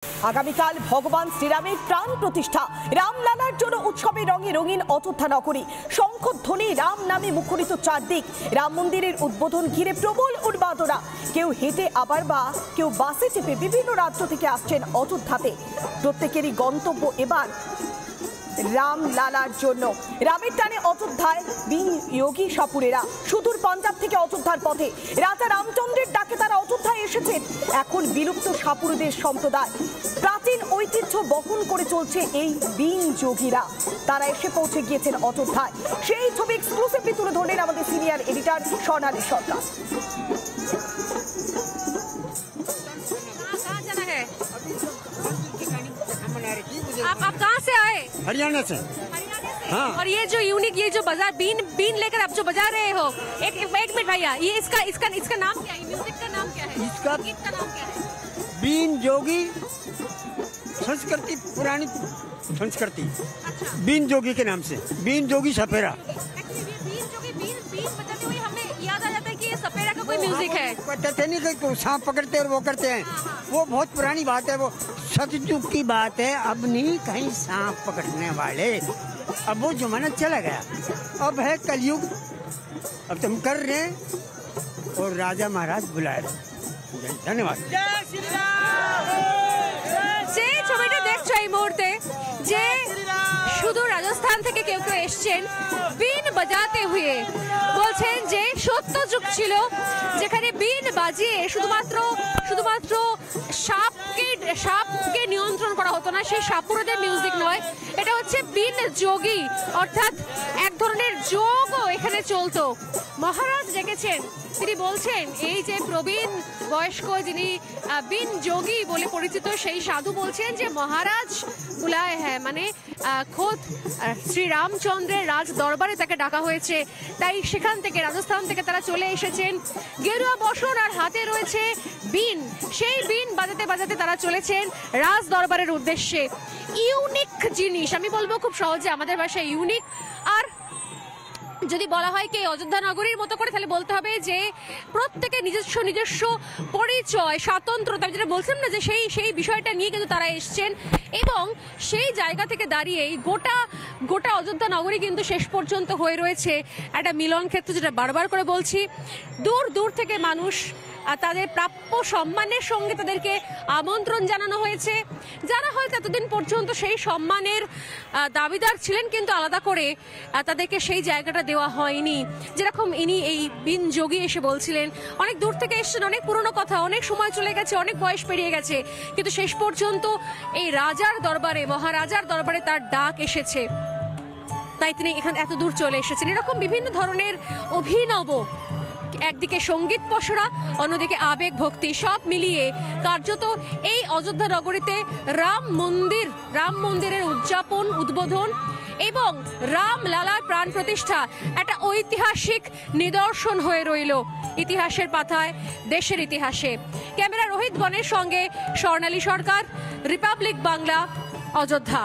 আগামীকাল ভগবান শ্রীরামের প্রাণ প্রতিষ্ঠা, রামলালার জন্য উৎসবে রঙে রঙিন অযোধ্যা নগরী। শঙ্খধ্বনি, রাম নামে মুখরিত চারদিক। রাম মন্দিরের উদ্বোধন ঘিরে প্রবল উন্মাদনা। কেউ হেঁটে আবার বা কেউ বাসে চেপে বিভিন্ন রাজ্য থেকে আসছেন অযোধ্যাতে। প্রত্যেকেরই গন্তব্য এবার রামলালার জন্য। রামের টানে অযোধ্যায় বিনিয়োগী সাপুরেরা। সুদূর পাঞ্জাব থেকে অযোধ্যার পথে রাজা রামচন্দ্রের ডাকে তারা অযোধ্যায় এসেছেন। এখন বিলুপ্ত সাপুরদের সম্প্রদায় প্রাচীন ঐতিহ্য বহন করে চলছে এই বিনযোগীরা। তারা এসে পৌঁছে গিয়েছেন অযোধ্যায়। সেই ছবি এক্সক্লুসিভলি তুলে ধরলেন আমাদের সিনিয়র এডিটর স্বর্ণালী সরকার। आप कहाँ से आए? हरियाणा से। हाँ। और ये जो यूनिक, ये जो बाजार बीन लेकर आप जो बजा रहे हो, एक मिनट भैया, ये इसका नाम क्या है? म्यूजिक का नाम क्या है? इसका गीत का नाम क्या है? बीन जोगी संस्कृति, पुरानी संस्कृति। अच्छा। बीन जोगी के नाम से बीन जोगी सपेरा। बीन बजाते हुए हमें याद आ जाता है कि ये सपेरा का कोई म्यूजिक है। कहते नहीं कि सांप पकड़ते और वो करते हैं, वो बहुत पुरानी बात है। वो सतयुग की बात है। अब नहीं कहीं सांप पकड़ने वाले, अब वो जमाना चला गया। अब है कलयुग। अब तुम कर रहे हैं और राजा महाराज बुलाए। धन्यवाद। যে ছবিটা দেখছো এই মুহূর্তে, যে শুধু রাজস্থান থেকে কেউ কেউ এসছেন বিন বাজাতে হুয়ে, বলছেন যে সত্য যুগ ছিল যেখানে বিন বাজিয়ে শুধুমাত্র সাপকে নিয়ন্ত্রণ করা হতো না। সেই সাপুরদের মিউজিক নয়, এটা হচ্ছে বিন যোগী, অর্থাৎ এক ধরনের যোগও এখানে চলতো। মহারাজ ডেকেছেন, তিনি বলছেন এই যে প্রবীণ বয়স্ক যিনি বিন যোগী বলে পরিচিত সেই সাধু বলছেন যে মহারাজ বুলায় হ্যাঁ, মানে খোদ শ্রী রামচন্দ্রের রাজ দরবারে তাকে ডাকা হয়েছে। তাই সেখান থেকে রাজস্থান থেকে তারা চলে এসেছেন। গেরুয়া বসন আর হাতে রয়েছে বিন, সেই বিন বাজাতে বাজাতে তারা চলেছেন রাজ দরবারের উদ্দেশ্যে। ইউনিক জিনিস, আমি বলবো খুব সহজে আমাদের ভাষায় ইউনিক। আর যদি বলা হয় কি অযোধ্যা নগরীর মতো করে, তাহলে বলতে হবে যে প্রত্যেকের নিজস্ব পরিচয়, স্বাতন্ত্রতা, যেটা বলছেন না যে সেই বিষয়টা নিয়ে কিন্তু তারা এসছেন। এবং সেই জায়গা থেকে দাঁড়িয়েই গোটা অযোধ্যা নগরী কিন্তু শেষ পর্যন্ত হয়ে রয়েছে একটা মিলন ক্ষেত্র, যেটা বারবার করে বলছি। দূর দূর থেকে মানুষ তাদের প্রাপ্য সম্মানের সঙ্গে তাদেরকে আমন্ত্রণ জানানো হয়েছে। যারা হয়তো এতদিন পর্যন্ত সেই সম্মানের দাবিদার ছিলেন, কিন্তু আলাদা করে তাদেরকে সেই জায়গাটা দেওয়া হয়নি। যেরকম ইনি এই বিন যোগী এসে বলছিলেন, অনেক দূর থেকে এসছেন, অনেক পুরনো কথা, অনেক সময় চলে গেছে, অনেক বয়স পেরিয়ে গেছে, কিন্তু শেষ পর্যন্ত এই রাজার দরবারে, মহারাজার দরবারে তার ডাক এসেছে, তাই তিনি এখানে এত দূর চলে এসেছেন। এরকম বিভিন্ন ধরনের অভিনব, একদিকে সঙ্গীত পসরা, অন্যদিকে আবেগ ভক্তি, সব মিলিয়ে কার্যত এই অযোধ্যা নগরীতে রাম মন্দিরের উদযাপন, উদ্বোধন এবং রামলালার প্রাণ প্রতিষ্ঠা একটা ঐতিহাসিক নিদর্শন হয়ে রইল ইতিহাসের পাতায়, দেশের ইতিহাসে। ক্যামেরা রোহিত বনের সঙ্গে স্বর্ণালী সরকার, রিপাবলিক বাংলা, অযোধ্যা।